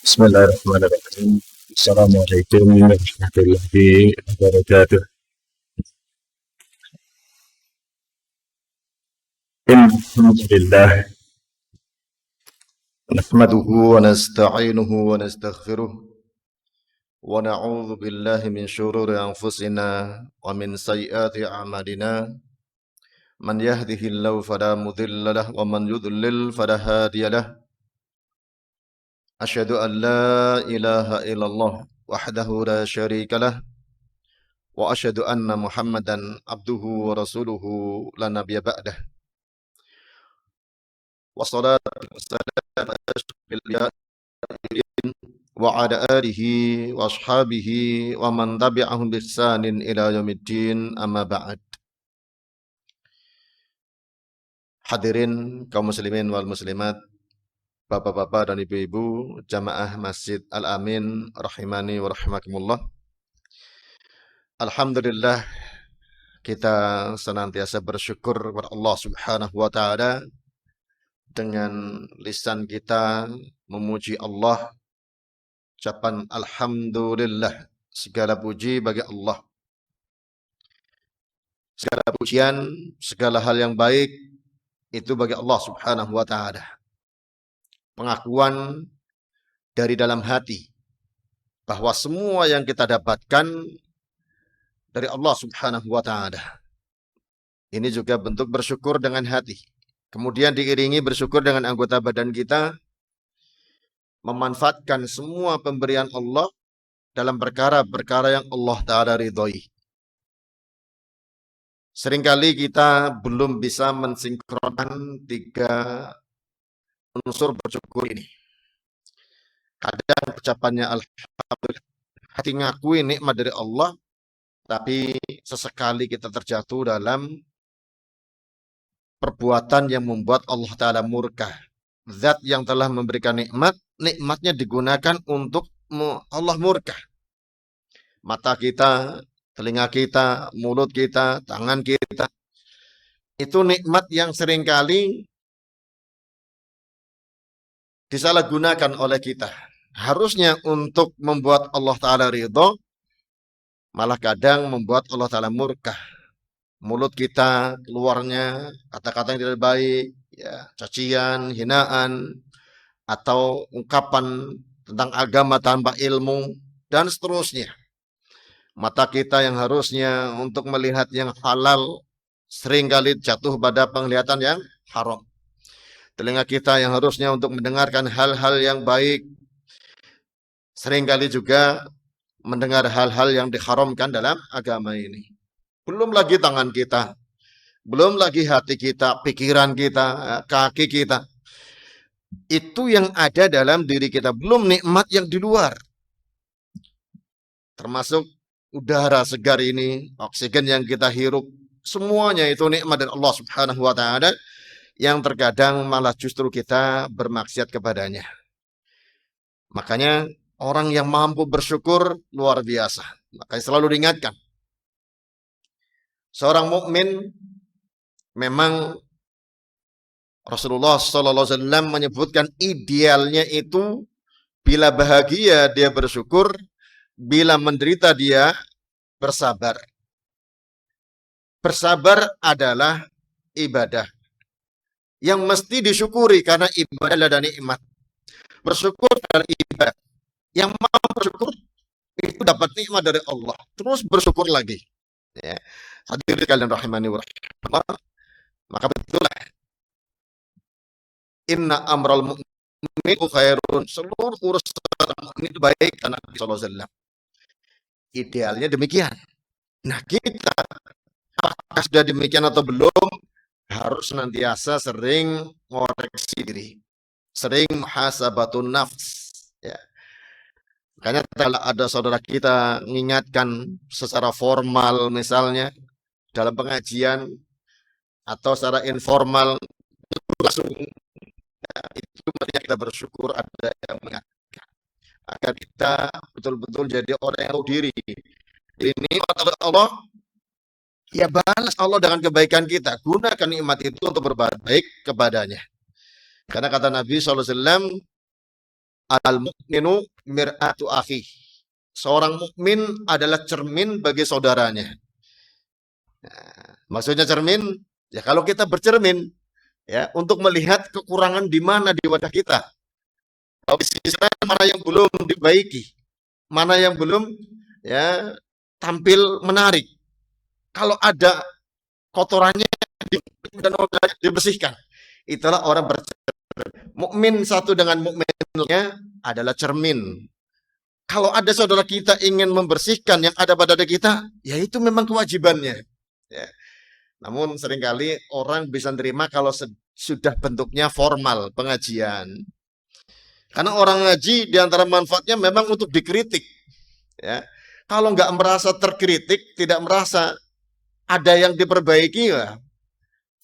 بسم الله الرحمن الرحيم. السلام عليكم ورحمة الله وبركاته. إن الحمد لله نحمده ونستعينه ونستغفره ونعوذ بالله من شرور أنفسنا ومن سيئات أعمالنا. من يهده الله فلا مضل له ومن يضلل فلا هادي له. أشهد أن لا إله إلا الله وحده لا شريك له وأشهد أن محمدا عبده ورسوله لا نبي بعده. والصلاة والسلام على أشرف الأنبياء وعلى آله وأصحابه ومن تبعهم بإحسان إلى يوم الدين. أما بعد. Hadirin kaum muslimin wal muslimat, bapak-bapak dan ibu-ibu jamaah Masjid Al-Amin rahimani wa rahimakumullah. Alhamdulillah, kita senantiasa bersyukur kepada Allah Subhanahu wa taala dengan lisan kita memuji Allah, ucapan alhamdulillah, segala puji bagi Allah. Segala pujian, segala hal yang baik itu bagi Allah Subhanahu wa taala. Pengakuan dari dalam hati bahwa semua yang kita dapatkan dari Allah Subhanahu wa taala. Ini juga bentuk bersyukur dengan hati. Kemudian diiringi bersyukur dengan anggota badan kita, memanfaatkan semua pemberian Allah dalam perkara-perkara yang Allah Ta'ala ridhoi. Seringkali kita belum bisa mensinkronkan tiga unsur bersyukur ini. Kadang ucapannya alhamdulillah, hati ngakui nikmat dari Allah, tapi sesekali kita terjatuh dalam perbuatan yang membuat Allah Ta'ala murka. Zat yang telah memberikan nikmat, nikmatnya digunakan untuk Allah murka. Mata kita, telinga kita, mulut kita, tangan kita, itu nikmat yang seringkali disalahgunakan oleh kita. Harusnya untuk membuat Allah Ta'ala ridho, malah kadang membuat Allah Ta'ala murka. Mulut kita keluarnya kata-kata yang tidak baik, ya, cacian, hinaan, atau ungkapan tentang agama tanpa ilmu, dan seterusnya. Mata kita yang harusnya untuk melihat yang halal, seringkali jatuh pada penglihatan yang haram. Telinga kita yang harusnya untuk mendengarkan hal-hal yang baik, seringkali juga mendengar hal-hal yang diharamkan dalam agama ini. Belum lagi tangan kita, belum lagi hati kita, pikiran kita, kaki kita. Itu yang ada dalam diri kita, belum nikmat yang di luar. Termasuk udara segar ini, oksigen yang kita hirup, semuanya itu nikmat dari Allah Subhanahu wa taala yang terkadang malah justru kita bermaksiat kepadanya. Makanya orang yang mampu bersyukur luar biasa. Makanya selalu diingatkan, seorang mukmin memang Rasulullah SAW menyebutkan idealnya itu bila bahagia dia bersyukur, bila menderita dia bersabar. Bersabar adalah ibadah yang mesti disyukuri karena ibadah adalah nikmat. Bersyukur adalah ibadah. Yang mau bersyukur itu dapat nikmat dari Allah. Terus bersyukur lagi. Ya. Hadirin kalian rahimani wa rahimakumullah. Maka betullah inna amral mu'min khairun. Seluruh urusan mukmin itu baik karena Nabi sallallahu alaihi wasallam. Idealnya demikian. Nah, kita apakah sudah demikian atau belum? Harus senantiasa sering mengoreksi diri. Sering muhasabatun nafs. Ya. Makanya kalau ada saudara kita mengingatkan secara formal misalnya dalam pengajian atau secara informal, langsung ya, itu kita bersyukur ada yang mengingatkan agar kita betul-betul jadi orang yang tahu diri. Ini oleh Allah, ya balas Allah dengan kebaikan kita. Gunakan nikmat itu untuk berbuat baik kepadanya. Karena kata Nabi SAW, Al-mu'minu mir'atu akhi. Seorang mukmin adalah cermin bagi saudaranya. Nah, maksudnya cermin, ya kalau kita bercermin, ya untuk melihat kekurangan di mana di wadah kita. Kalau di sisi lain mana yang belum dibaiki, mana yang belum ya tampil menarik. Kalau ada kotorannya dan dibersihkan. Itulah orang bercermin. Mukmin satu dengan mukminnya adalah cermin. Kalau ada saudara kita ingin membersihkan yang ada pada diri kita, ya itu memang kewajibannya. Ya. Namun seringkali orang bisa terima kalau sudah bentuknya formal pengajian. Karena orang ngaji diantara manfaatnya memang untuk dikritik. Ya. Kalau nggak merasa terkritik, tidak merasa ada yang diperbaiki, ya,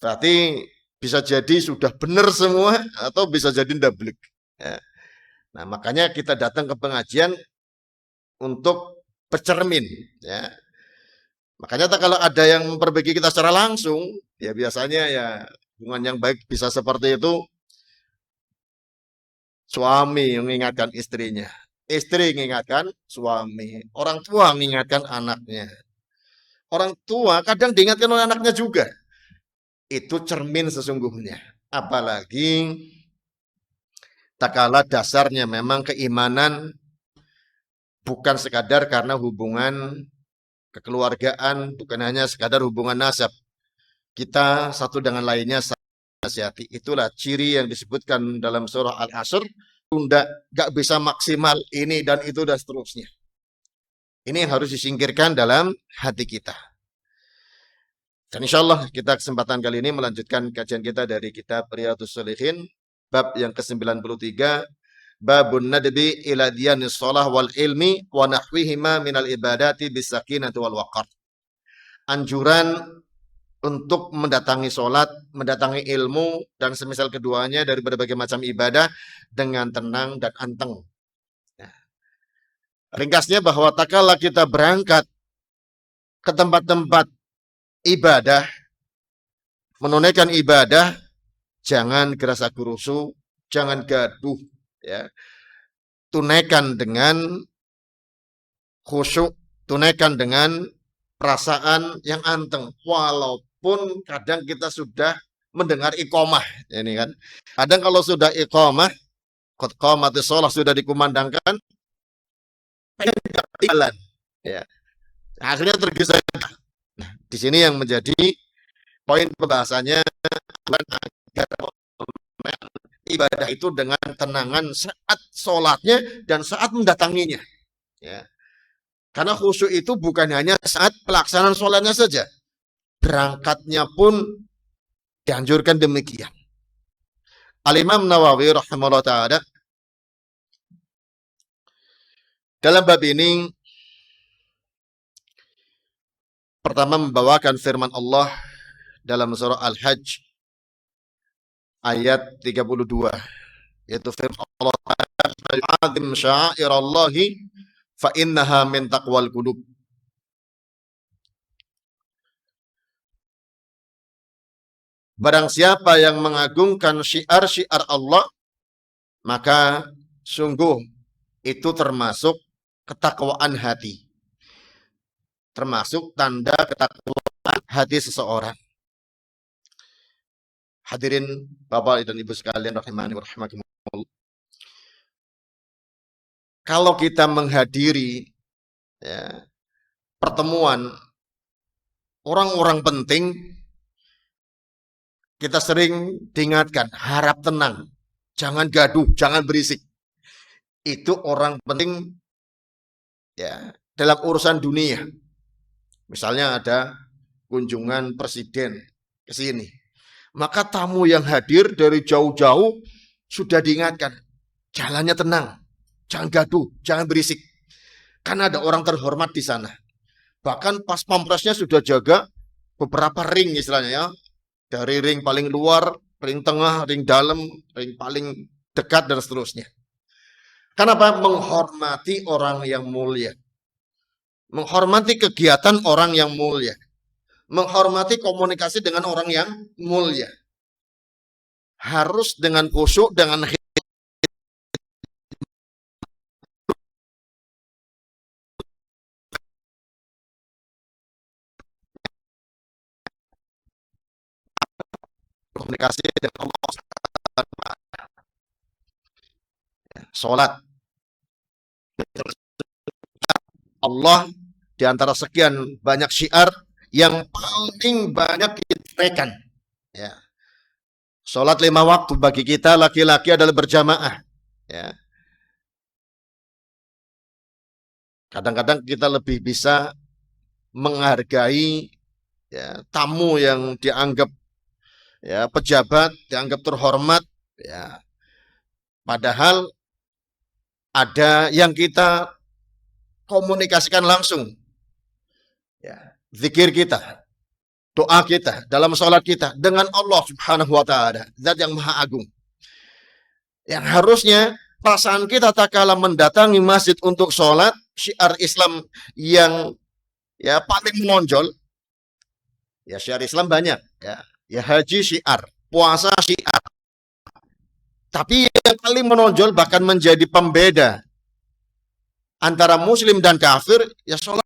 berarti bisa jadi sudah benar semua atau bisa jadi ndablek. Ya. Nah makanya kita datang ke pengajian untuk bercermin. Ya. Makanya kalau ada yang memperbaiki kita secara langsung, ya biasanya ya hubungan yang baik bisa seperti itu. Suami mengingatkan istrinya, istri mengingatkan suami, orang tua mengingatkan anaknya. Orang tua kadang diingatkan oleh anaknya juga. Itu cermin sesungguhnya. Apalagi tak kala dasarnya memang keimanan bukan sekadar karena hubungan kekeluargaan, bukan hanya sekadar hubungan nasab. Kita satu dengan lainnya nasihati. Itulah ciri yang disebutkan dalam surah Al-Asr. Tunda gak bisa maksimal ini dan itu dan seterusnya. Ini yang harus disingkirkan dalam hati kita. Dan insya Allah kita kesempatan kali ini melanjutkan kajian kita dari kitab Riyadhus Shalihin, bab yang ke-93, babun nadbi ila diyanis shalah wal ilmi wa nahwihima minal ibadati bisakinati wal waqar. Anjuran untuk mendatangi sholat, mendatangi ilmu, dan semisal keduanya dari berbagai macam ibadah dengan tenang dan anteng. Nah, ringkasnya bahwa tak kala kita berangkat ke tempat-tempat ibadah, menunaikan ibadah, jangan gerasa gerusu, jangan gaduh, ya. Tunaikan dengan khusyuk, tunaikan dengan perasaan yang anteng, walaupun kadang kita sudah mendengar iqamah, ini kan. Kadang kalau sudah iqamah, qad qamatis shalah sudah dikumandangkan, jalan, ya. Akhirnya tergesa. Nah, di sini yang menjadi poin pembahasannya agar ibadah itu dengan tenangan saat sholatnya dan saat mendatanginya. Ya. Karena khusyuk itu bukan hanya saat pelaksanaan sholatnya saja. Berangkatnya pun dianjurkan demikian. Al-Imam Nawawi rahimahullah ta'ala dalam bab ini pertama membawakan firman Allah dalam surah Al-Hajj ayat 32, yaitu firman Allah ta'ala, sya'irallahi fa innaha min taqwal qulub. Barang siapa yang mengagungkan syiar-syiar Allah, maka sungguh itu termasuk ketakwaan hati. Termasuk tanda ketakwaan hati seseorang. Hadirin Bapak dan Ibu sekalian rahimani wa rahimakumullah. Kalau kita menghadiri ya, pertemuan orang-orang penting, kita sering diingatkan, harap tenang, jangan gaduh, jangan berisik. Itu orang penting ya dalam urusan dunia. Misalnya ada kunjungan presiden ke sini. Maka tamu yang hadir dari jauh-jauh sudah diingatkan, jalannya tenang, jangan gaduh, jangan berisik. Karena ada orang terhormat di sana. Bahkan pas pampresnya sudah jaga beberapa ring istilahnya ya. Dari ring paling luar, ring tengah, ring dalam, ring paling dekat dan seterusnya. Kenapa? Menghormati orang yang mulia. Menghormati kegiatan orang yang mulia. Menghormati komunikasi dengan orang yang mulia. Harus dengan khusyuk, dengan berkomunikasi dengan Allah. Salat Allah di antara sekian banyak syiar yang paling banyak ditunaikan. Ya. Salat 5 waktu bagi kita laki-laki adalah berjamaah. Ya. Kadang-kadang kita lebih bisa menghargai ya, tamu yang dianggap ya pejabat, dianggap terhormat. Ya. Padahal ada yang kita komunikasikan langsung. Ya. Zikir kita, doa kita, dalam sholat kita dengan Allah Subhanahu wa Ta'ala, Zat yang Maha Agung. Yang harusnya perasaan kita tak kala mendatangi masjid untuk sholat, syiar Islam yang ya paling menonjol. Ya syiar Islam banyak, ya haji syiar, puasa syiar. Tapi yang paling menonjol bahkan menjadi pembeda antara muslim dan kafir, ya sholat.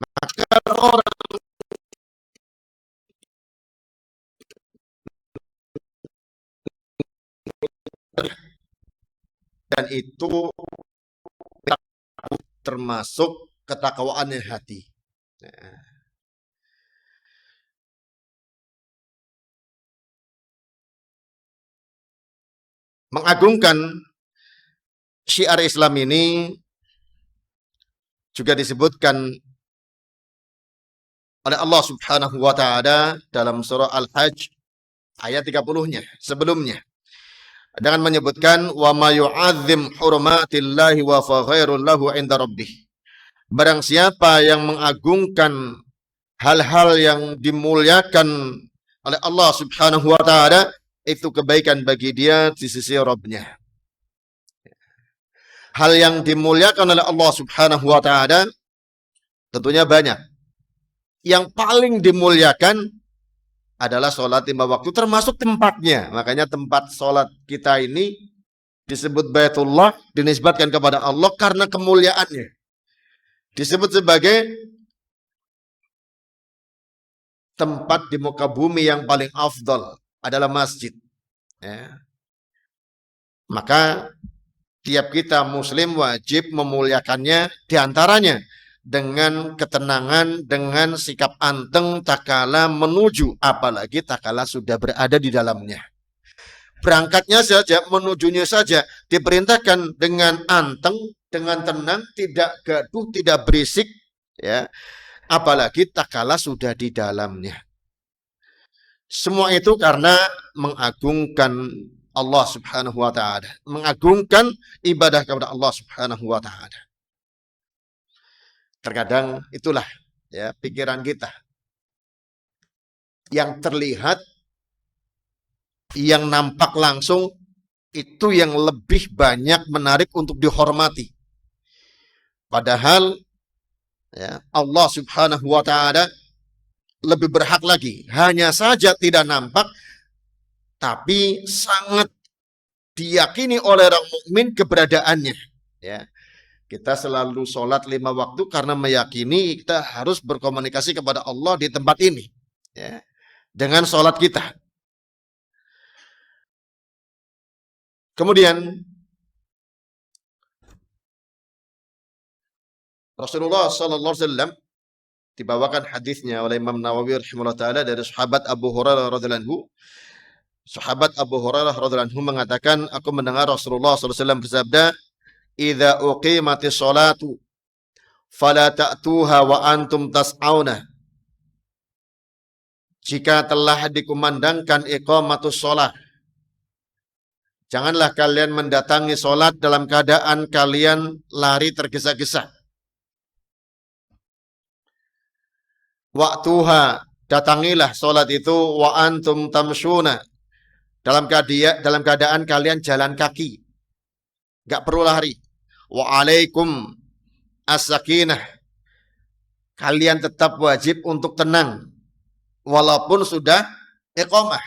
Maka orang dan itu termasuk ketakwaannya hati. Nah. Mengagungkan syiar Islam ini juga disebutkan oleh Allah Subhanahu wa Ta'ala dalam surah Al-Hajj ayat 30-nya sebelumnya dengan menyebutkan wa ma yu'azzim hurmatillahi wa fa khairul lahu 'inda rabbih. Barang siapa yang mengagungkan hal-hal yang dimuliakan oleh Allah Subhanahu wa Ta'ala, itu kebaikan bagi dia di sisi Rabb-nya. Hal yang dimuliakan oleh Allah Subhanahu wa Ta'ala tentunya banyak. Yang paling dimuliakan adalah sholat 5 waktu, termasuk tempatnya. Makanya tempat sholat kita ini disebut Baitullah, dinisbatkan kepada Allah karena kemuliaannya. Disebut sebagai tempat di muka bumi yang paling afdal adalah masjid. Ya. Maka tiap kita muslim wajib memuliakannya, diantaranya dengan ketenangan, dengan sikap anteng takala menuju, apalagi takala sudah berada di dalamnya. Berangkatnya saja, menujunya saja diperintahkan dengan anteng, dengan tenang, tidak gaduh, tidak berisik, ya. Apalagi takala sudah di dalamnya. Semua itu karena mengagungkan Allah Subhanahu wa Ta'ala, mengagungkan ibadah kepada Allah Subhanahu wa Ta'ala. Terkadang itulah ya pikiran kita yang terlihat, yang nampak langsung, itu yang lebih banyak menarik untuk dihormati. Padahal ya, Allah Subhanahu wa Ta'ala lebih berhak lagi. Hanya saja tidak nampak, tapi sangat diyakini oleh orang mukmin keberadaannya. Ya. Kita selalu sholat 5 waktu karena meyakini kita harus berkomunikasi kepada Allah di tempat ini. Ya. Dengan sholat kita. Kemudian Rasulullah SAW dibawakan hadisnya oleh Imam Nawawi rahimahullah ta'ala dari sahabat Abu Hurairah radhiyallahu anhu. Sahabat Abu Hurairah radhiyallahu anhu mengatakan, aku mendengar Rasulullah SAW bersabda, idza uqimatis sholatu fala ta'tuha wa antum tas'auna. Jika telah dikumandangkan iqamatus sholat, janganlah kalian mendatangi sholat dalam keadaan kalian lari tergesa-gesa. Waktuha, datangilah sholat itu wa antum tamshuna, dalam keadaan kalian jalan kaki, gak perlu lari. Wa alaikum as-sakinah, kalian tetap wajib untuk tenang walaupun sudah iqamah.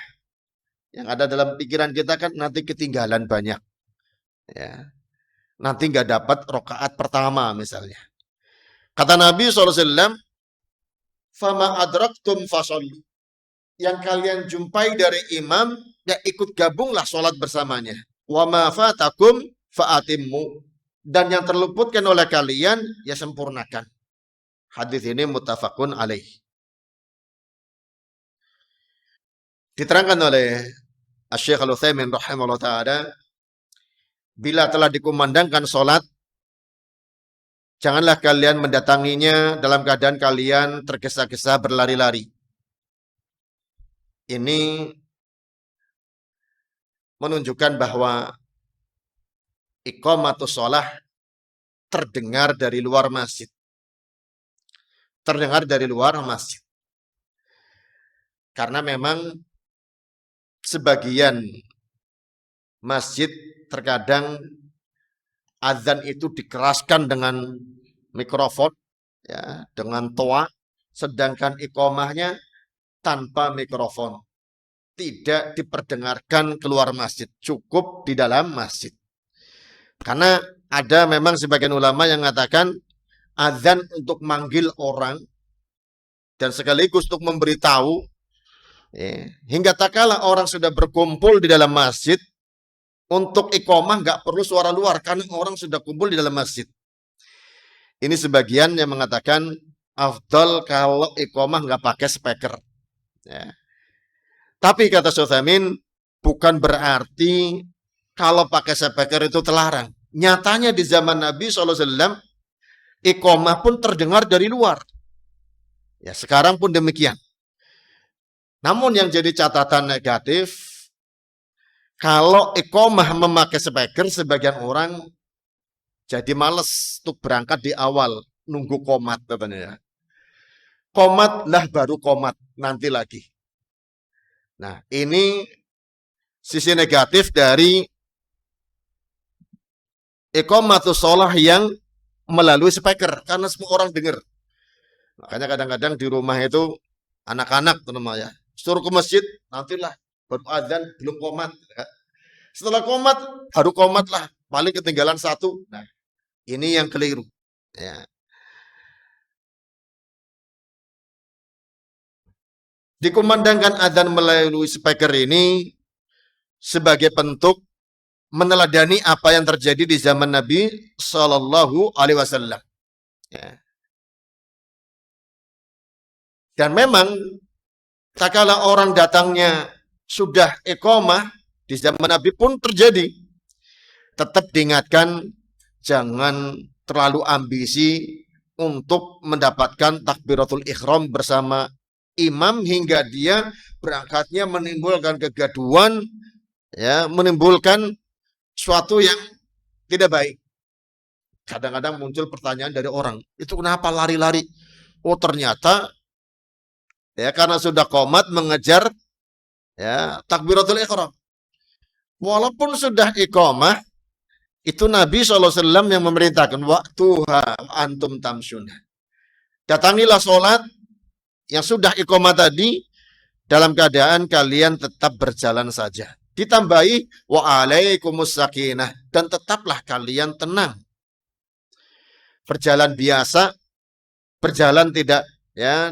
Yang ada dalam pikiran kita kan nanti ketinggalan banyak, ya. Nanti gak dapat rakaat pertama misalnya. Kata Nabi SAW, fama adraktum fasollu, yang kalian jumpai dari imam, ya ikut gabunglah sholat bersamanya. Wa ma fatakum fa'atimmu. Dan yang terluputkan oleh kalian, ya sempurnakan. Hadis ini muttafaqun alaih. Diterangkan oleh Asy-Syaikh Al-Utsaimin rahimahullah ta'ala, bila telah dikumandangkan sholat, janganlah kalian mendatanginya dalam keadaan kalian tergesa-gesa berlari-lari. Ini menunjukkan bahwa iqamatus shalah terdengar dari luar masjid. Terdengar dari luar masjid. Karena memang sebagian masjid terkadang azan itu dikeraskan dengan mikrofon, ya, dengan toa, sedangkan iqamahnya tanpa mikrofon. Tidak diperdengarkan keluar masjid, cukup di dalam masjid. Karena ada memang sebagian ulama yang mengatakan azan untuk manggil orang dan sekaligus untuk memberitahu, ya, hingga tak kala orang sudah berkumpul di dalam masjid, untuk iqamah nggak perlu suara luar karena orang sudah kumpul di dalam masjid. Ini sebagian yang mengatakan afdal kalau iqamah nggak pakai speaker. Ya. Tapi kata Syekh Utsaimin, bukan berarti kalau pakai speaker itu terlarang. Nyatanya di zaman Nabi SAW, iqamah pun terdengar dari luar. Ya, sekarang pun demikian. Namun yang jadi catatan negatif, kalau iqamah memakai speaker, sebagian orang jadi males untuk berangkat di awal, nunggu qomat katanya. Qomat lah baru qomat, nanti lagi. Nah, ini sisi negatif dari iqamatus shalah yang melalui speaker, karena semua orang dengar. Makanya kadang-kadang di rumah itu anak-anak terutama ya, suruh ke masjid, nantilah baru adzan belum qomat. Ya. Setelah qomat, baru qomat lah, paling ketinggalan satu. Nah, ini yang keliru. Ya. Dikumandangkan adzan melalui speaker ini sebagai bentuk meneladani apa yang terjadi di zaman Nabi Shallallahu Alaihi Wasallam. Ya. Dan memang tak kala orang datangnya sudah iqamah di zaman Nabi pun terjadi. Tetap diingatkan jangan terlalu ambisi untuk mendapatkan takbiratul ihram bersama imam hingga dia berangkatnya menimbulkan kegaduhan, ya, menimbulkan suatu yang tidak baik. Kadang-kadang muncul pertanyaan dari orang, itu kenapa lari-lari? Oh, ternyata ya karena sudah qomat mengejar, ya, takbiratul ihram. Walaupun sudah iqamah, itu Nabi SAW yang memerintahkan waktuha antum tamsyuna. Datangilah sholat yang sudah iqamah tadi dalam keadaan kalian tetap berjalan saja. Ditambahi wa alaikumus sakinah, dan tetaplah kalian tenang. Berjalan biasa, berjalan tidak, ya,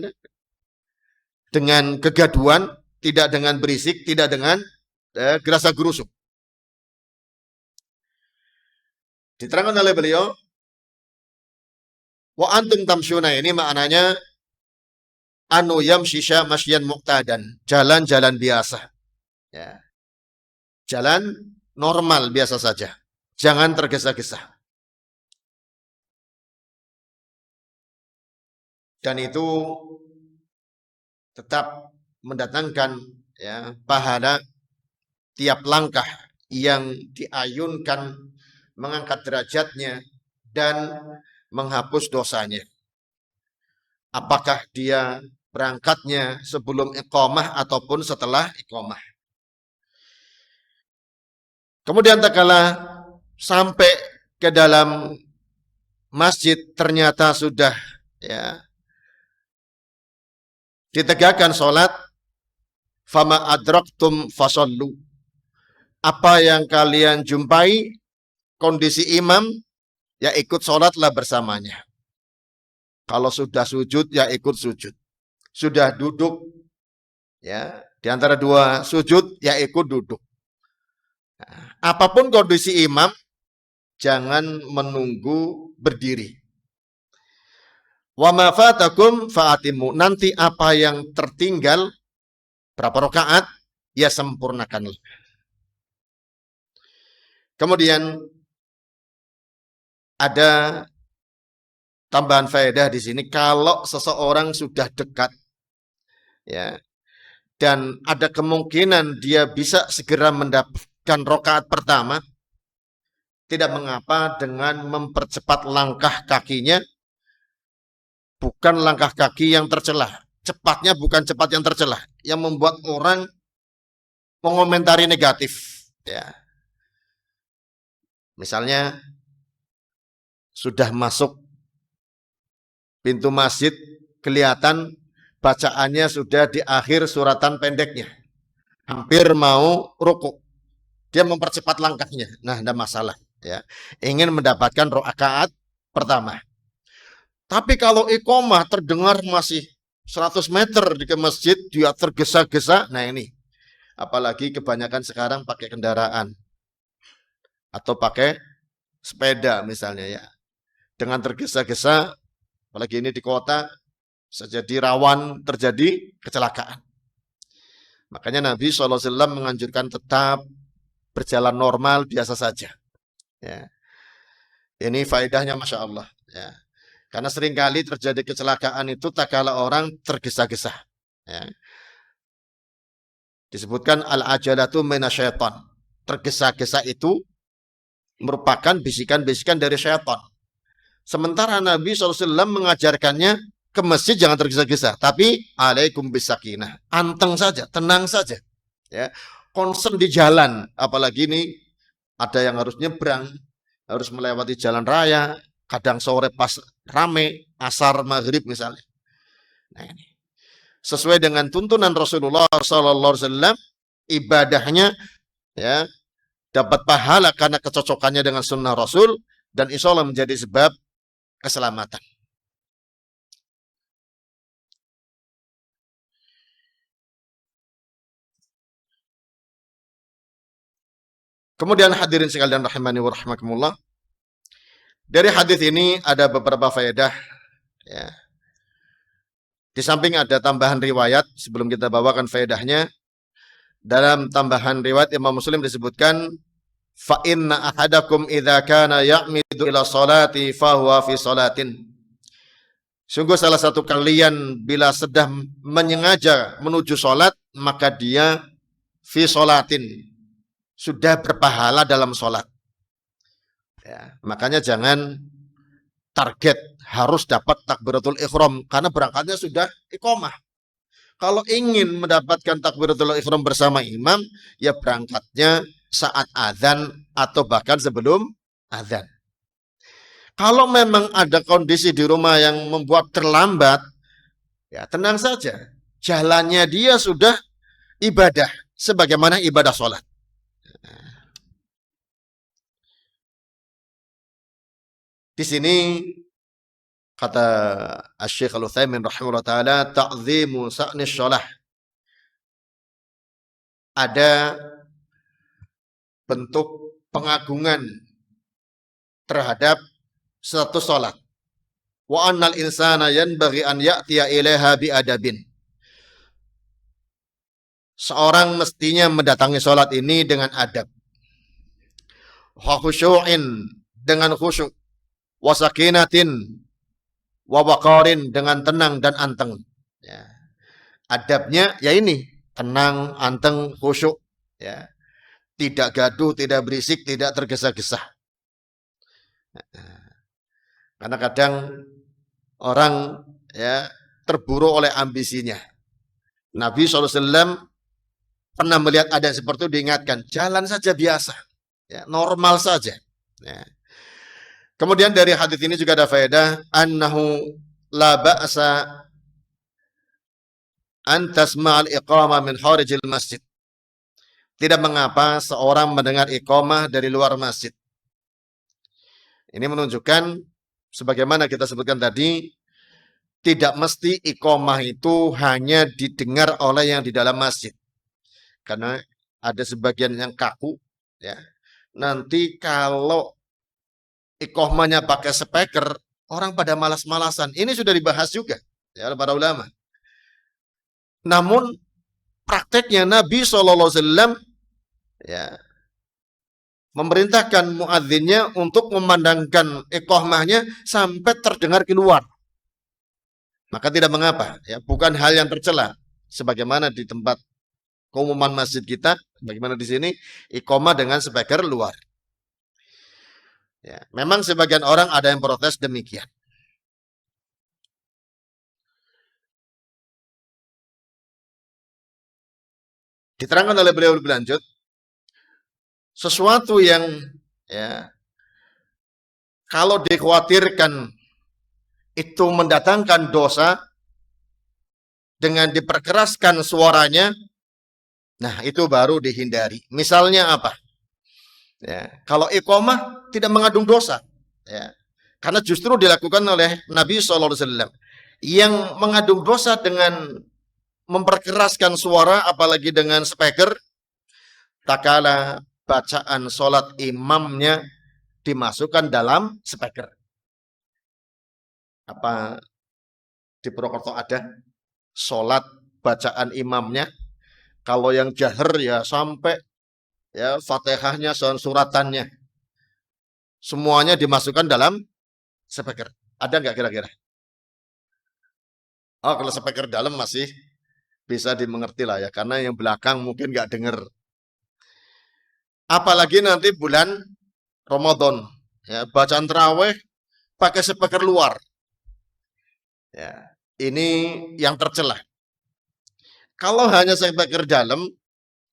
dengan kegaduhan, tidak dengan berisik, tidak dengan gerasa gerusuk. Diterangkan oleh beliau, wa antum tamsyuna ini maknanya anu yamshisha masyan muqtadan, jalan-jalan biasa. Ya. Jalan normal biasa saja. Jangan tergesa-gesa. Dan itu tetap mendatangkan, ya, pahala tiap langkah yang diayunkan, mengangkat derajatnya dan menghapus dosanya. Apakah dia berangkatnya sebelum iqamah ataupun setelah iqamah. Kemudian tak kala sampai ke dalam masjid ternyata sudah, ya, ditegakkan sholat, fama adraktum fasallu. Apa yang kalian jumpai kondisi imam, ya ikut sholatlah bersamanya. Kalau sudah sujud, ya ikut sujud. Sudah duduk, ya, Di antara dua sujud, yaitu duduk. Nah, apapun kondisi imam, jangan menunggu berdiri. Wa ma fatakum fa'atimu. Nanti apa yang tertinggal, berapa rakaat, ya sempurnakanlah. Kemudian ada tambahan faedah di sini, kalau seseorang sudah dekat, ya, dan ada kemungkinan dia bisa segera mendapatkan rakaat pertama, tidak mengapa dengan mempercepat langkah kakinya, bukan langkah kaki yang tercelah. Cepatnya bukan cepat yang tercelah, yang membuat orang mengomentari negatif. Ya. Misalnya, sudah masuk pintu masjid, kelihatan bacaannya sudah di akhir suratan pendeknya. Hampir mau rukuk. Dia mempercepat langkahnya. Nah, tidak masalah. Ya. Ingin mendapatkan rakaat pertama. Tapi kalau iqomah terdengar masih 100 meter di ke masjid, dia tergesa-gesa. Nah ini, apalagi kebanyakan sekarang pakai kendaraan. Atau pakai sepeda misalnya ya. Dengan tergesa-gesa, apalagi ini di kota, bisa jadi rawan terjadi kecelakaan. Makanya Nabi SAW menganjurkan tetap berjalan normal, biasa saja. Ya. Ini faedahnya Masya Allah. Ya. Karena seringkali terjadi kecelakaan itu tak kala orang tergesa-gesa. Ya. Disebutkan al-ajalatu minasyaitan. Tergesa-gesa itu merupakan bisikan-bisikan dari syaitan. Sementara Nabi SAW mengajarkannya, ke masjid jangan tergesa-gesa, tapi alaikum bisakinah, anteng saja, tenang saja. Ya. Concern di jalan, apalagi ini ada yang harus nyebrang, harus melewati jalan raya, kadang sore pas rame, asar maghrib misalnya. Nah ini, sesuai dengan tuntunan Rasulullah SAW, ibadahnya ya dapat pahala karena kecocokannya dengan sunnah Rasul, dan insya Allah menjadi sebab keselamatan. Kemudian hadirin sekalian rahimani wa rahimakumullah, dari hadis ini ada beberapa faedah. Ya. Di samping ada tambahan riwayat, sebelum kita bawakan faedahnya, dalam tambahan riwayat Imam Muslim disebutkan, fa inna ahadakum idza kana ya'midu ila salati fa huwa fi salatin. Sungguh salah satu kalian bila sedang menyengaja menuju salat, maka dia fi salatin, sudah berpahala dalam salat. Ya, makanya jangan target harus dapat takbiratul ihram karena berangkatnya sudah iqomah. Kalau ingin mendapatkan takbiratul ihram bersama imam, ya berangkatnya saat azan atau bahkan sebelum azan. Kalau memang ada kondisi di rumah yang membuat terlambat, ya tenang saja. Jalannya dia sudah ibadah sebagaimana ibadah sholat. Di sini kata Asy-Syaikh Al-Utsaimin rahimahullah taala, ta'zimu sa'ni shalah. Ada bentuk pengagungan terhadap satu salat. Wa annal insana yanbaghi an ya'tiya ilaiha bi adabin. Seorang mestinya mendatangi salat ini dengan adab. Wa khusyu'in, dengan khusyuk. Wa sakinatin, wa waqarin, dengan tenang dan anteng. Ya. Adabnya ya ini, tenang, anteng, khusyuk. Ya. Tidak gaduh, tidak berisik, tidak tergesa-gesa. Karena kadang orang ya terburu oleh ambisinya. Nabi SAW pernah melihat ada yang seperti itu, diingatkan, jalan saja biasa, ya, normal saja. Ya. Kemudian dari hadis ini juga ada faedah, annahu la ba'sa an tasma'al iqamah min kharijil masjid. Tidak mengapa seorang mendengar iqamah dari luar masjid. Ini menunjukkan, sebagaimana kita sebutkan tadi, tidak mesti iqamah itu hanya didengar oleh yang di dalam masjid. karena ada sebagian yang kaku, ya. Nanti kalau iqomahnya pakai speaker, orang pada malas-malasan. Ini sudah dibahas juga ya oleh para ulama. Namun prakteknya Nabi SAW ya memerintahkan muadzinnya untuk memandangkan iqamahnya sampai terdengar keluar. Maka tidak mengapa, ya, bukan hal yang tercela. Sebagaimana di tempat keumuman masjid kita, bagaimana di sini iqamah dengan speaker luar. Ya, memang sebagian orang ada yang protes demikian. Diterangkan oleh beliau lebih lanjut, sesuatu yang ya kalau dikhawatirkan itu mendatangkan dosa dengan diperkeraskan suaranya, nah itu baru dihindari. Misalnya apa? Ya, kalau iqamah tidak mengandung dosa, ya, karena justru dilakukan oleh Nabi SAW. Yang mengandung dosa dengan memperkeraskan suara, apalagi dengan speaker, tak kala bacaan sholat imamnya dimasukkan dalam speaker. Apa di Purwokerto ada sholat bacaan imamnya? Kalau yang jahar ya sampai ya Fatihahnya, suratannya, semuanya dimasukkan dalam speaker. Ada nggak kira-kira? Oh, kalau speaker dalam masih bisa dimengerti lah ya, karena yang belakang mungkin nggak dengar. Apalagi nanti bulan Ramadan, ya, bacaan tarawih pakai speaker luar. Ya, ini yang tercela. Kalau hanya speaker dalam,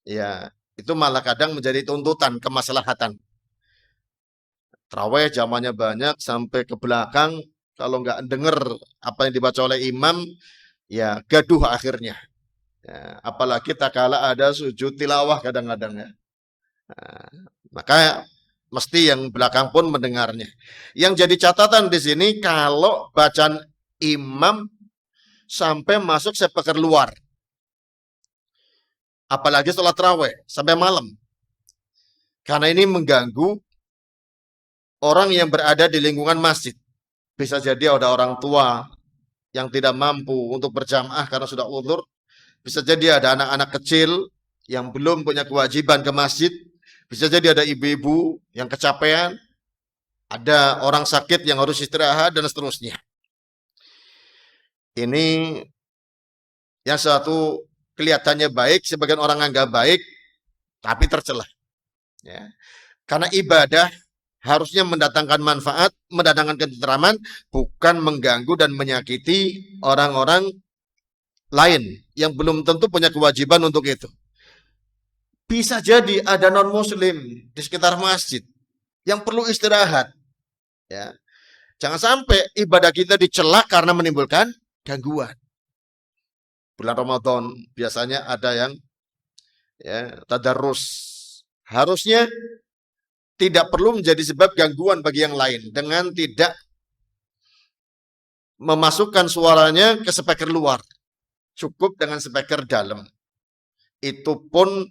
ya itu malah kadang menjadi tuntutan kemaslahatan. Tarawih zamannya banyak sampai ke belakang, kalau nggak dengar apa yang dibaca oleh imam, ya gaduh akhirnya. Ya, apalagi tak kala ada sujud tilawah kadang-kadang ya. Nah, maka mesti yang belakang pun mendengarnya. Yang jadi catatan di sini kalau bacaan imam sampai masuk speaker luar. Apalagi sholat tarawih sampai malam. Karena ini mengganggu orang yang berada di lingkungan masjid. Bisa jadi ada orang tua yang tidak mampu untuk berjamaah karena sudah uzur. Bisa jadi ada anak-anak kecil yang belum punya kewajiban ke masjid. Bisa jadi ada ibu-ibu yang kecapean. Ada orang sakit yang harus istirahat dan seterusnya. Ini yang satu kelihatannya baik, sebagian orang anggap baik, tapi tercela. Ya. Karena ibadah harusnya mendatangkan manfaat, mendatangkan ketenteraman, bukan mengganggu dan menyakiti orang-orang lain yang belum tentu punya kewajiban untuk itu. Bisa jadi ada non-muslim di sekitar masjid yang perlu istirahat. Ya. Jangan sampai ibadah kita dicela karena menimbulkan gangguan. Bulan Ramadan biasanya ada yang ya, tadarus. Harusnya tidak perlu menjadi sebab gangguan bagi yang lain dengan tidak memasukkan suaranya ke speaker luar. Cukup dengan speaker dalam. Itu pun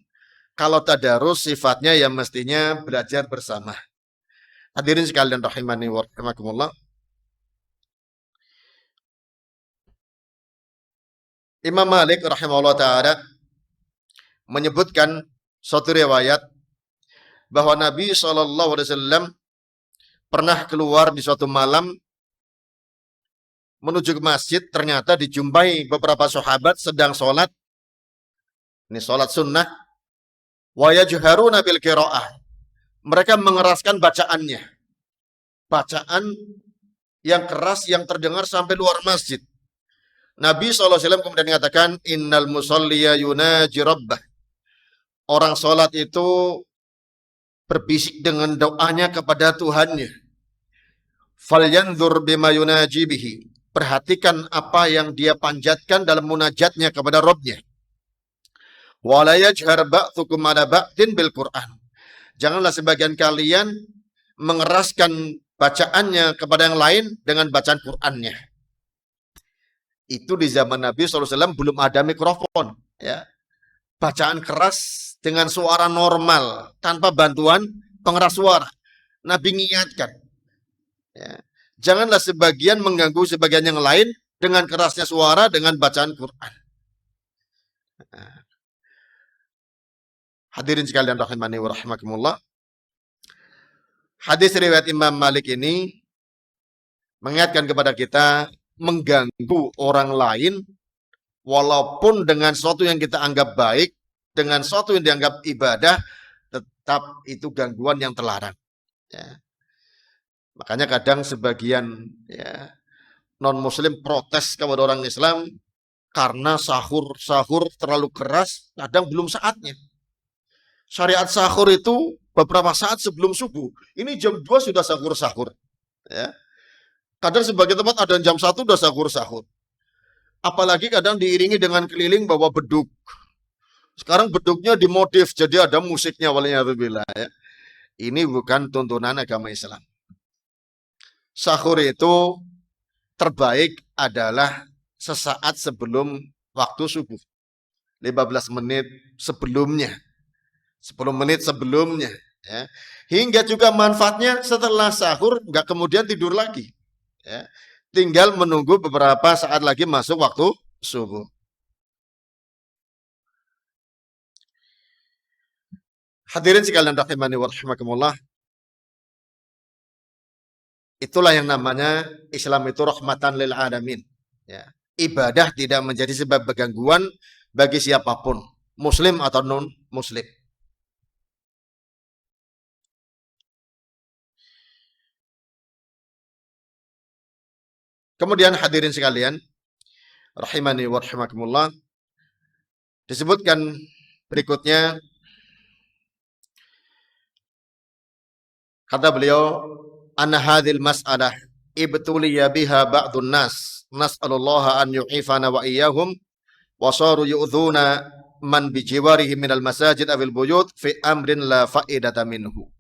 kalau tadarus sifatnya yang mestinya belajar bersama. Hadirin sekalian rahimani wa rahimakumullah. Imam Malik rahimahullah ta'ala menyebutkan suatu riwayat bahwa Nabi SAW pernah keluar di suatu malam menuju ke masjid, ternyata dijumpai beberapa sahabat sedang sholat. Ini sholat sunnah. Wa yajharuna bil qiraah. Mereka mengeraskan bacaannya. Bacaan yang keras yang terdengar sampai luar masjid. Nabi SAW kemudian mengatakan, innal musalliya yunaji rabbah. Orang sholat itu berbisik dengan doanya kepada Tuhannya. Falyanzur bima yunaji bihi. Perhatikan apa yang dia panjatkan dalam munajatnya kepada Rabbnya. Wala yajhar ba'thukum ala ba'tin bil Qur'an. Janganlah sebagian kalian mengeraskan bacaannya kepada yang lain dengan bacaan Qur'annya. Itu di zaman Nabi SAW belum ada mikrofon. Ya. bacaan keras dengan suara normal tanpa bantuan pengeras suara. Nabi mengingatkan, ya, janganlah sebagian mengganggu sebagian yang lain dengan kerasnya suara dengan bacaan Quran. Hadirin sekalian rahimani wa rahimakumullah. Hadis riwayat Imam Malik ini mengingatkan kepada kita mengganggu orang lain walaupun dengan sesuatu yang kita anggap baik, dengan sesuatu yang dianggap ibadah, tetap itu gangguan yang terlarang. Ya. Makanya kadang sebagian ya, non-muslim protes kepada orang Islam karena sahur terlalu keras, kadang belum saatnya. Syariat sahur itu beberapa saat sebelum subuh. Ini jam 2 sudah sahur. Ya. Kadang sebagian tempat ada jam 1 sudah sahur. Apalagi kadang diiringi dengan keliling bawa beduk. Sekarang beduknya dimodif jadi ada musiknya waliyadzubillah ya. Ini bukan tuntunan agama Islam. Sahur itu terbaik adalah sesaat sebelum waktu subuh. 15 menit sebelumnya. 10 menit sebelumnya ya. Hingga juga manfaatnya setelah sahur enggak kemudian tidur lagi. Ya. Tinggal menunggu beberapa saat lagi masuk waktu subuh. Hadirin sekalian rahimani wa rahimakumullah. Itulah yang namanya Islam itu rahmatan lil alamin. Ya. Ibadah tidak menjadi sebab gangguan bagi siapapun, muslim atau non muslim. Kemudian hadirin sekalian rahimani wa rahimakumullah, disebutkan berikutnya kata beliau, anna hadhil mas'alah ibtuliya biha ba'dun nas nas'alullaha an yu'ifana wa iyyahum wa saru yu'dhuna man bijiwarihim minal masajid awil buyut fi amrin la fa'idata minhu.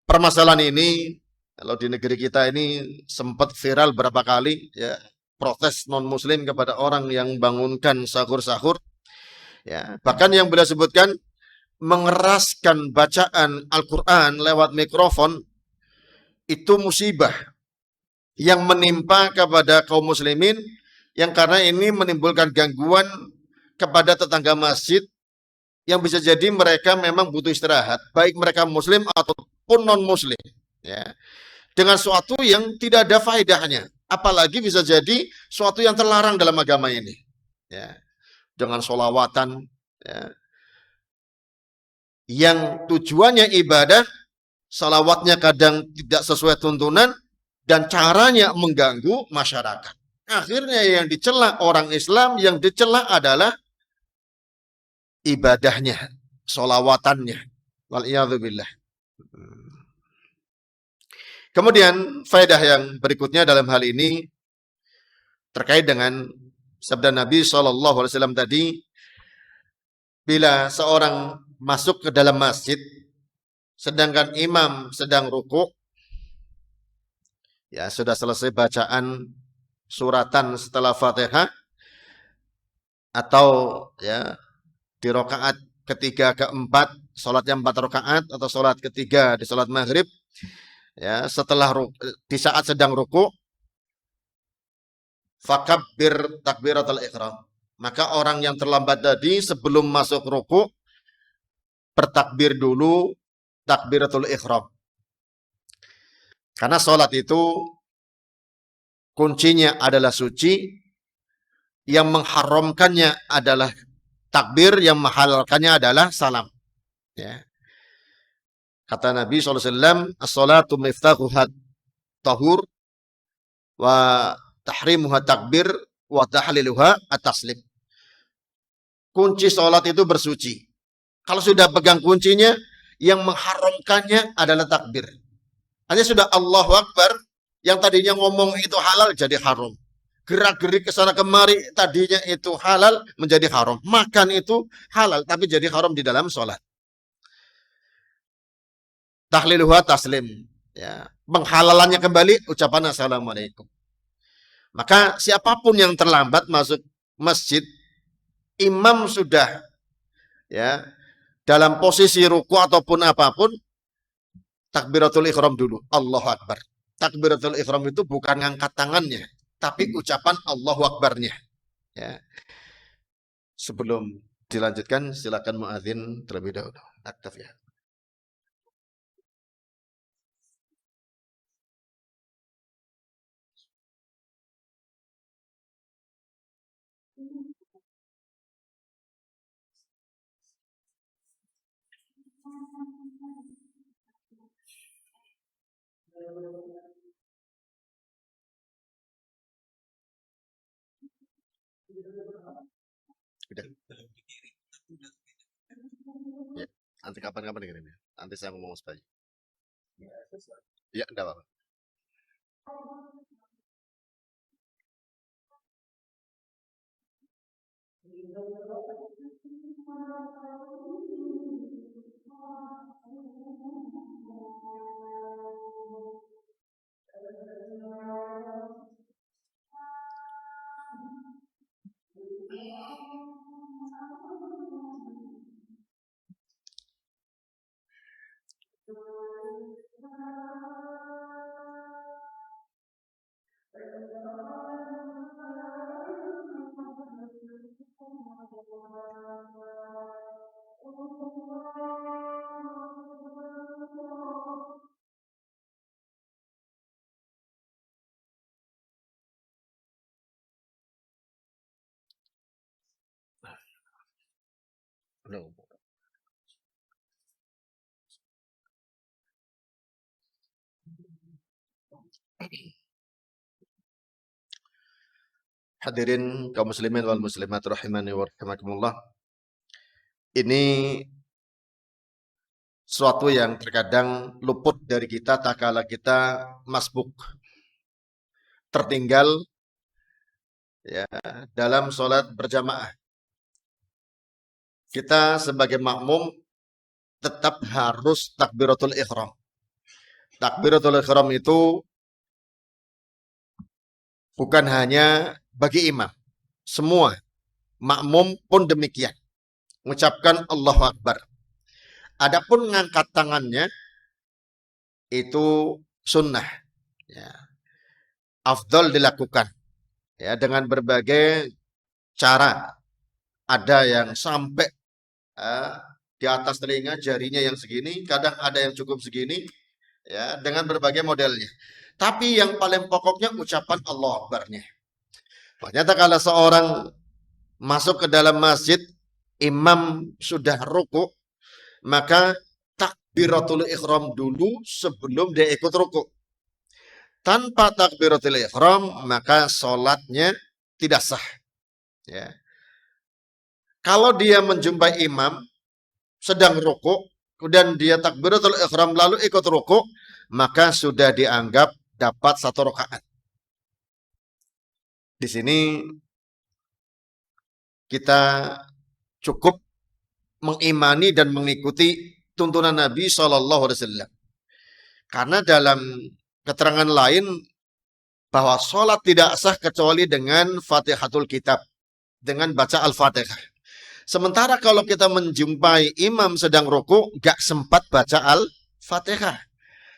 Permasalahan ini kalau di negeri kita ini sempat viral berapa kali ya, protes non muslim kepada orang yang bangunkan sahur ya. Bahkan yang beliau sebutkan mengeraskan bacaan Al-Quran lewat mikrofon itu musibah yang menimpa kepada kaum muslimin, yang karena ini menimbulkan gangguan kepada tetangga masjid yang bisa jadi mereka memang butuh istirahat, baik mereka muslim ataupun non muslim ya, dengan suatu yang tidak ada faedahnya, apalagi bisa jadi suatu yang terlarang dalam agama ini ya, dengan sholawatan ya, yang tujuannya ibadah, salawatnya kadang tidak sesuai tuntunan dan caranya mengganggu masyarakat. Akhirnya yang dicela orang Islam, yang dicela adalah ibadahnya, sholawatannya. Waliyadzubillah. Kemudian faedah yang berikutnya dalam hal ini terkait dengan sabda Nabi SAW tadi, bila seorang masuk ke dalam masjid sedangkan imam sedang rukuk, ya sudah selesai bacaan suratan setelah Fatihah, atau ya di rakaat ketiga keempat, sholatnya 4 rakaat atau sholat ketiga di sholat maghrib, ya setelah di saat sedang rukuk, fakabbir takbiratul ihram, maka orang yang terlambat tadi sebelum masuk rukuk bertakbir dulu takbiratul ihram. Karena sholat itu kuncinya adalah suci, yang mengharamkannya adalah takbir, yang menghalalkannya adalah salam. Ya. Kata Nabi SAW, as-salatu miftahuhat tahur, wa tahrimuha takbir, wa tahliluha at-taslim. Kunci sholat itu bersuci. Kalau sudah pegang kuncinya, yang mengharamkannya adalah takbir. Hanya sudah Allahu Akbar, yang tadinya ngomong itu halal jadi haram. Gerak-gerik ke sana kemari tadinya itu halal menjadi haram. Makan itu halal tapi jadi haram di dalam sholat. Tahliluha taslim. Ya. Penghalalannya kembali ucapan assalamualaikum. Maka siapapun yang terlambat masuk masjid, imam sudah ya, dalam posisi ruku ataupun apapun, takbiratul ihram dulu, Allahu Akbar. Takbiratul ihram itu bukan ngangkat tangannya, tapi ucapan Allahu Akbarnya. Ya. Sebelum dilanjutkan, silakan muadzin terlebih dahulu. Aktaf ya. Udah. Ya, nanti kapan-kapan dengerin ya. Nanti saya ngomong supaya. Ya, enggak apa-apa. No. Hadirin kaum muslimin wal muslimat rahimani wa rahimakumullah. Ini suatu yang terkadang luput dari kita tak kala kita masbuk, tertinggal ya dalam sholat berjamaah. Kita sebagai makmum tetap harus takbiratul ihram. Takbiratul ihram itu bukan hanya bagi imam, semua makmum pun demikian. Mengucapkan Allahu Akbar. Adapun ngangkat tangannya itu sunnah, ya. Afdal dilakukan, ya, dengan berbagai cara. Ada yang sampai di atas telinga, jarinya yang segini, kadang ada yang cukup segini, ya, dengan berbagai modelnya. Tapi yang paling pokoknya ucapan Allahu Akbarnya. Ternyata kalau seorang masuk ke dalam masjid, imam sudah ruku, maka takbiratul ihram dulu sebelum dia ikut ruku. Tanpa takbiratul ihram, maka sholatnya tidak sah. Ya. Kalau dia menjumpai imam sedang ruku, kemudian dia takbiratul ihram lalu ikut ruku, maka sudah dianggap dapat 1 rakaat. Di sini kita cukup mengimani dan mengikuti tuntunan Nabi SAW. Karena dalam keterangan lain bahwa sholat tidak sah kecuali dengan Fatihatul Kitab, dengan baca Al-Fatihah. Sementara kalau kita menjumpai imam sedang ruku, gak sempat baca Al-Fatihah.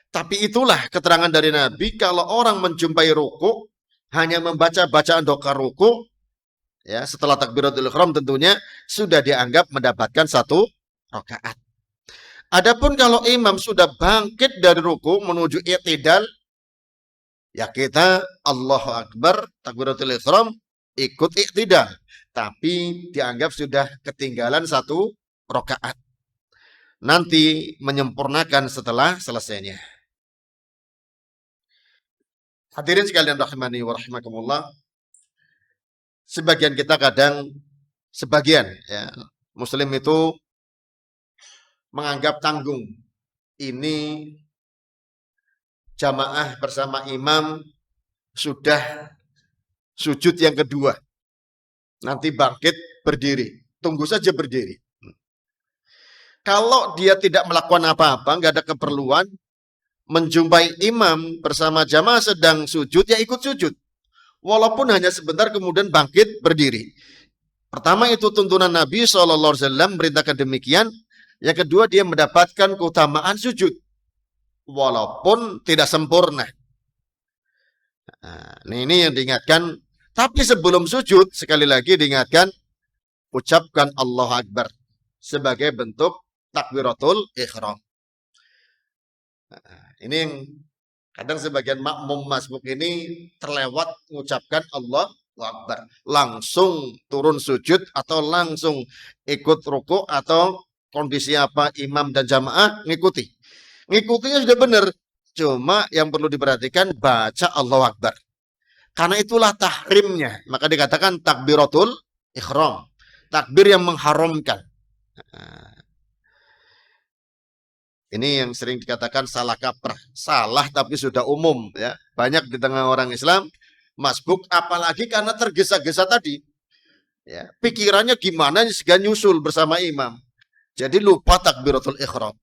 Tapi itulah keterangan dari Nabi, kalau orang menjumpai ruku, hanya membaca bacaan doa ruku, ya, setelah takbiratul ihram tentunya sudah dianggap mendapatkan 1 rakaat. Adapun kalau imam sudah bangkit dari ruku menuju i'tidal, ya kita Allahu Akbar, takbiratul ihram, ikut i'tidal. Tapi dianggap sudah ketinggalan 1 rakaat. Nanti menyempurnakan setelah selesainya. Hadirin sekalian rahimani wa rahimakumullah. Sebagian kita kadang, sebagian ya, muslim itu menganggap tanggung. Ini jamaah bersama imam sudah sujud yang kedua. Nanti bangkit berdiri. Tunggu saja berdiri. Kalau dia tidak melakukan apa-apa, nggak ada keperluan, menjumpai imam bersama jamaah sedang sujud, ya ikut sujud. Walaupun hanya sebentar kemudian bangkit berdiri. Pertama itu tuntunan Nabi SAW merintahkan demikian. Yang kedua dia mendapatkan keutamaan sujud. Walaupun tidak sempurna. Nah, ini yang diingatkan. Tapi sebelum sujud, sekali lagi diingatkan, ucapkan Allahu Akbar sebagai bentuk takbiratul ihram. Nah, ini yang kadang sebagian makmum masbuk ini terlewat mengucapkan Allahu Akbar. Langsung turun sujud atau langsung ikut ruku atau kondisi apa imam dan jamaah ngikuti. Ngikutinya sudah benar. Cuma yang perlu diperhatikan baca Allahu Akbar. Karena itulah tahrimnya. Maka dikatakan takbiratul ihram. Takbir yang mengharamkan. Ini yang sering dikatakan salah kaprah. Salah tapi sudah umum. Ya. Banyak di tengah orang Islam masbuk, apalagi karena tergesa-gesa tadi. Ya. Pikirannya gimana segala nyusul bersama imam. Jadi lupa takbiratul ihram.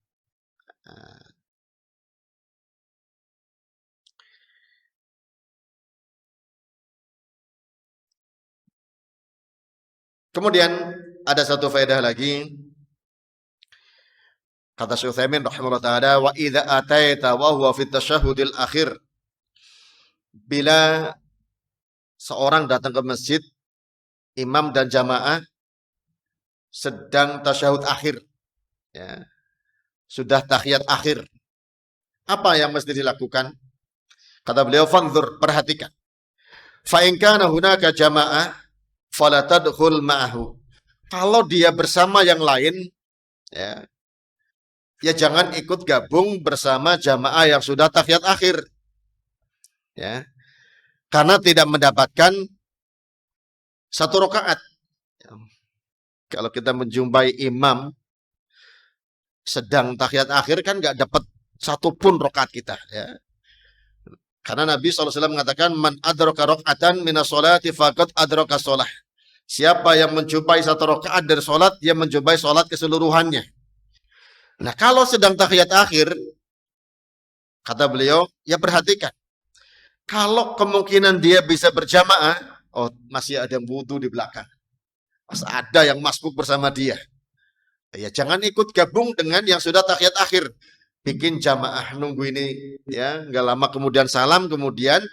Kemudian ada satu faedah lagi. Kata Syekh Utsaimin rahimahullah taala, wa idza ataita wa huwa fit tasyahhudil akhir. Bila seorang datang ke masjid, imam dan jamaah sedang tasyahud akhir, ya, sudah tahiyat akhir. Apa yang mesti dilakukan? Kata beliau, fanzur, perhatikan. Fa in kana hunaka jamaah fala tadkhul ma'ahu. Kalau dia bersama yang lain, ya jangan ikut gabung bersama jamaah yang sudah tahiyat akhir. Ya. Karena tidak mendapatkan satu rakaat. Kalau kita menjumpai imam sedang tahiyat akhir kan nggak dapat satu pun rakaat kita. Ya. Karena Nabi SAW mengatakan, man adraka rakaatan minas sholati faqad adraka sholah. Siapa yang menjumpai satu rakaat dari sholat, dia menjumpai sholat keseluruhannya. Nah, kalau sedang tahiyat akhir, kata beliau, ya perhatikan. Kalau kemungkinan dia bisa berjamaah, oh masih ada yang wudu di belakang. Masih ada yang masbuk bersama dia. Ya jangan ikut gabung dengan yang sudah tahiyat akhir. Bikin jamaah nunggu ini, ya nggak lama kemudian salam, kemudian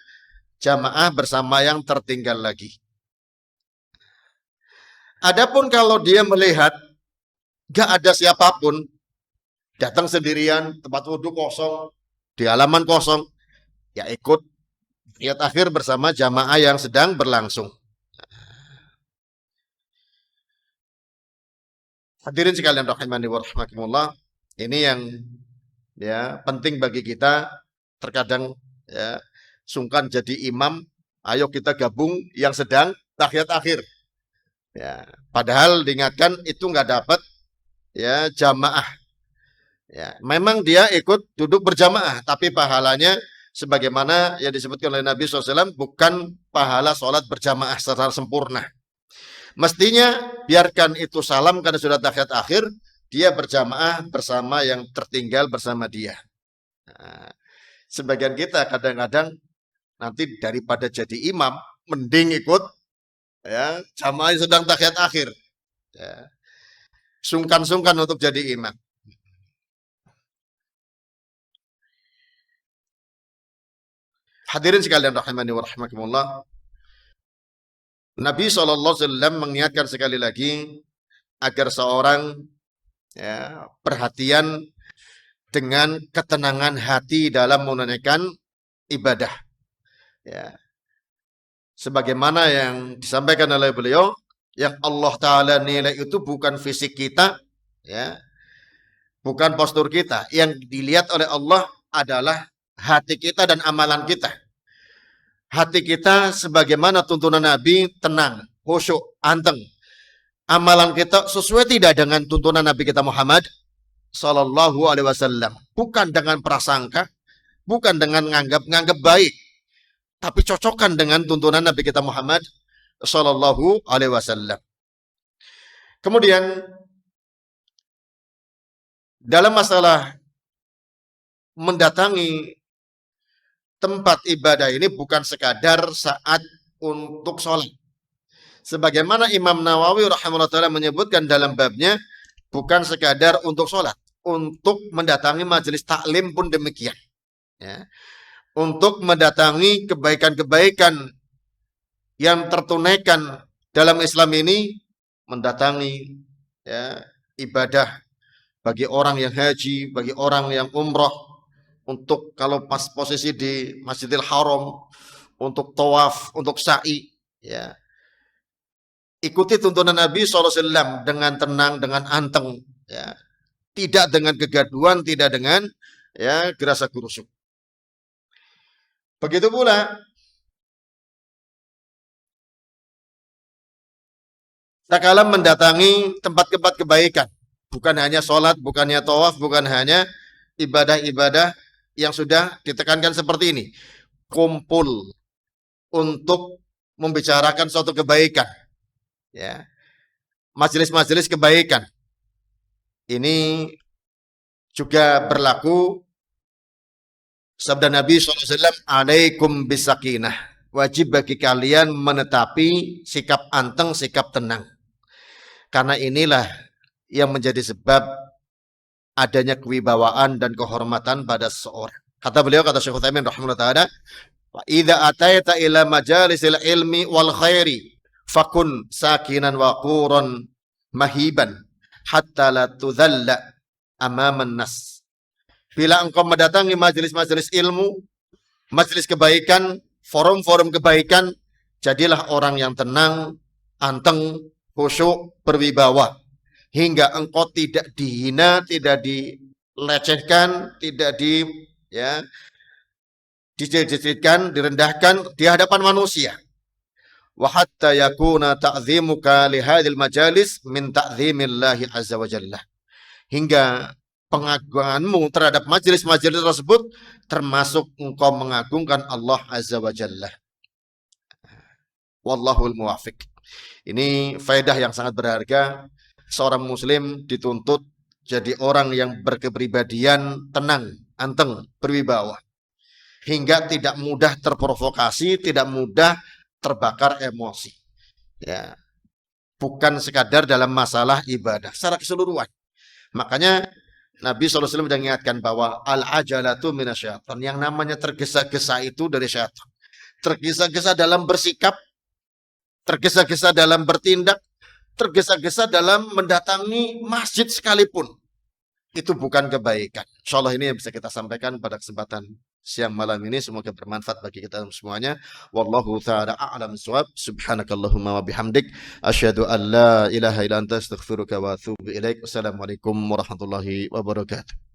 jamaah bersama yang tertinggal lagi. Adapun kalau dia melihat nggak ada siapapun, datang sendirian, tempat wudhu kosong, di halaman kosong, ya ikut tahiyat akhir bersama jamaah yang sedang berlangsung. Hadirin sekalian rahimani wa rahimakumullah, ini yang ya penting bagi kita. Terkadang ya sungkan jadi imam, ayo kita gabung yang sedang tahiyat akhir. Ya, padahal diingatkan itu nggak dapat ya jamaah. Ya, memang dia ikut duduk berjamaah, tapi pahalanya sebagaimana yang disebutkan oleh Nabi SAW bukan pahala sholat berjamaah secara sempurna. Mestinya biarkan itu salam karena sudah tahiyat akhir, dia berjamaah bersama yang tertinggal bersama dia. Nah, sebagian kita kadang-kadang nanti daripada jadi imam, mending ikut ya jamaah yang sedang tahiyat akhir. Ya. Sungkan-sungkan untuk jadi imam. Hadirin sekalian rahimani wa rahimakumullah. Nabi SAW mengingatkan sekali lagi agar seorang ya, perhatian dengan ketenangan hati dalam menunaikan ibadah. Ya. Sebagaimana yang disampaikan oleh beliau, yang Allah Ta'ala nilai itu bukan fisik kita, ya, bukan postur kita. Yang dilihat oleh Allah adalah hati kita dan amalan kita. Hati kita sebagaimana tuntunan Nabi, tenang, khusyuk, anteng. Amalan kita sesuai tidak dengan tuntunan Nabi kita Muhammad Sallallahu Alaihi Wasallam. Bukan dengan prasangka, bukan dengan nganggap baik, tapi cocokkan dengan tuntunan Nabi kita Muhammad Sallallahu Alaihi Wasallam. Kemudian dalam masalah mendatangi tempat ibadah ini bukan sekadar saat untuk sholat, Sebagaimana Imam Nawawi rahimahullah ta'ala menyebutkan dalam babnya, bukan sekadar untuk sholat, untuk mendatangi majelis taklim pun demikian. Ya. Untuk mendatangi kebaikan-kebaikan yang tertunaikan dalam Islam ini, mendatangi ya, ibadah bagi orang yang haji, bagi orang yang umroh, untuk kalau pas posisi di Masjidil Haram, untuk tawaf, untuk sa'i, ya. Ikuti tuntunan Nabi SAW dengan tenang, dengan anteng, ya. Tidak dengan kegaduhan, tidak dengan ya gerasa gerusuk. Begitu pula tak kalah mendatangi tempat-tempat kebaikan, bukan hanya sholat, bukan hanya tawaf, bukan hanya ibadah-ibadah yang sudah ditekankan seperti ini. Kumpul untuk membicarakan suatu kebaikan, ya, majelis-majelis kebaikan. Ini juga berlaku sabda Nabi SAW, alaikum bisakinah. Wajib bagi kalian menetapi sikap anteng, sikap tenang. Karena inilah yang menjadi sebab adanya kewibawaan dan kehormatan pada seseorang. Kata beliau, kata Syekh Utsaimin rahimahullah ta'ala, wa idza ataita ila majalisil ilmi wal khairi fakun sakinan waquran mahiban hatta la tudhalla amaman nas. Bila engkau mendatangi majelis-majelis ilmu, majelis kebaikan, forum-forum kebaikan, jadilah orang yang tenang, anteng, khusyuk, berwibawa, hingga engkau tidak dihina, tidak dilecehkan, tidak dijejitkan, direndahkan di hadapan manusia. Wa hatta yakuna ta'zimuka li hadhil majalis min ta'zimillahi azza wa jalla. Hingga pengagunganmu terhadap majelis-majelis tersebut termasuk engkau mengagungkan Allah azza wa jalla. Wallahul muwafiq. Ini faedah yang sangat berharga. Seorang muslim dituntut jadi orang yang berkepribadian tenang, anteng, berwibawa, hingga tidak mudah terprovokasi, tidak mudah terbakar emosi. Ya, bukan sekadar dalam masalah ibadah, secara keseluruhan. Makanya Nabi SAW mengingatkan bahwa al-ajalatu minasyaitan. Yang namanya tergesa-gesa itu dari syaitan. Tergesa-gesa dalam bersikap, tergesa-gesa dalam bertindak, tergesa-gesa dalam mendatangi masjid sekalipun. Itu bukan kebaikan. InsyaAllah ini yang bisa kita sampaikan pada kesempatan siang malam ini. Semoga bermanfaat bagi kita semuanya. Wallahu ta'ala a'lam bissawab. Subhanakallahumma wa bihamdik. Asyhadu an la ilaha illa anta astaghfiruka wa atubu ilaik. Wassalamualaikum warahmatullahi wabarakatuh.